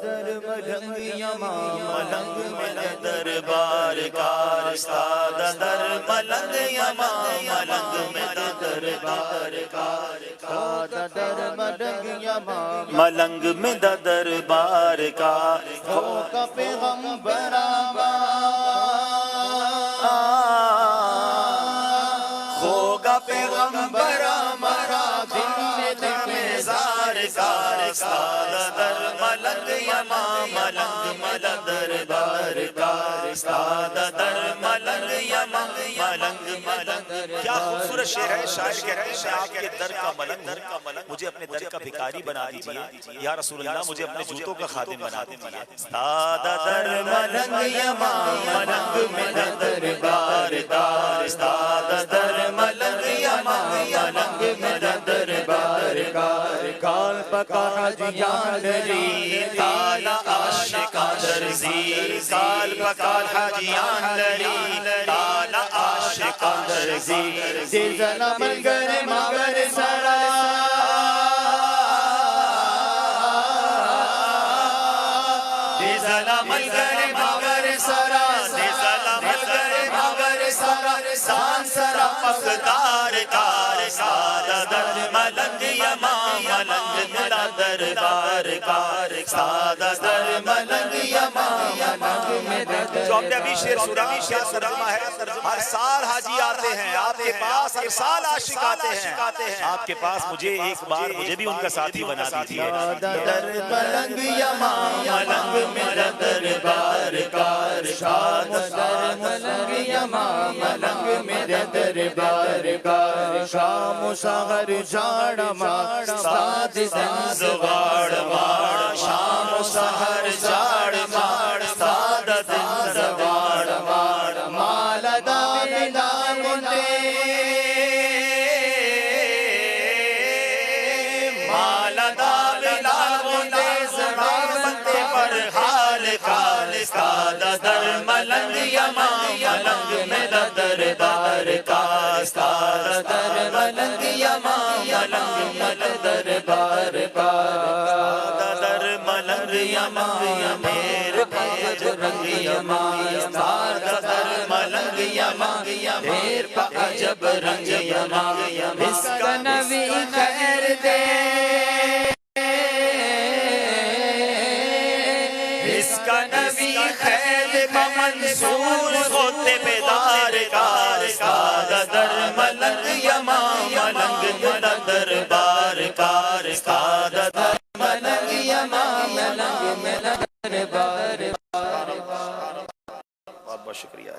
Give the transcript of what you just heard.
در ملنگ یماں ملنگ میں دربار کا استاد در ملنگ یماں ملنگ میں دربار کا در ملنگ یماں ملنگ میں دربار کا ہوگا پیغمبر ہوگا پیغمبر ہمارا دل میں زار کا استاد در ملنگ یماں ملنگ میں دربار کا استاد در ملنگ یماں ملنگ ملنگ کیا خوبصورت شعر ہے شاعر کہتے ہیں آپ کے در کا ملنگ مجھے اپنے در کا بھکاری بنا دیجئے یا رسول اللہ مجھے اپنے جوتوں کا خادم بنا دیجئے استاد در ملنگ یماں ملنگ میں دربار کا استاد در ملنگ یماں ملنگ میں دربار کا کال پکا حاجیان لری تالا عاشقاں درزی کال پکال حاجیان لری تالا عاشقاں درزی زلزلہ ملگر ماور سرا زلزلہ ملگر ماور سرا زلزلہ ملگر ماور سرا سان سرا پخدار کار ساد در ملنگ یماں ملنگ میرا دربار کار ساد در ملنگ یماں ملنگ میرا جو ہم نے ابھی شعر سنا کیا ترجمہ ہے ہر سال حاجی آتے ہیں آپ کے پاس ہر سال عاشق آتے ہیں آپ کے پاس مجھے ایک بار مجھے بھی ان کا ساتھی بنا دیجیے در ملنگ یماں ملنگ میرا دربار کار شاد در ملنگ یماں ملنگ میرا دربار کا شام و سحر جاڑ ماڑ ساد زواڑ ماڑ شام و سحر جاڑ ماڑ ساد زواڑ ماڑ مالا دا بلا منتے مالا دا بلا منتے زبان بنتے پر حال کال ساد در ملنگ یماں ملنگ میرا دربار کا ساد در ملنگ یماں ملنگ میرا دربار کا در ملنگ یماں میر پاج رنگ یماں ساد در ملنگ یماں میر پاج رنگ یماں اس کا نبی خیر دے اس کا نبی خیر منصور ہوتے بیدار کار ساد در ملنگ یماں ملنگ میرا دربار کار ساد در ملنگ یماں ملنگ میرا دربار بہت بہت شکریہ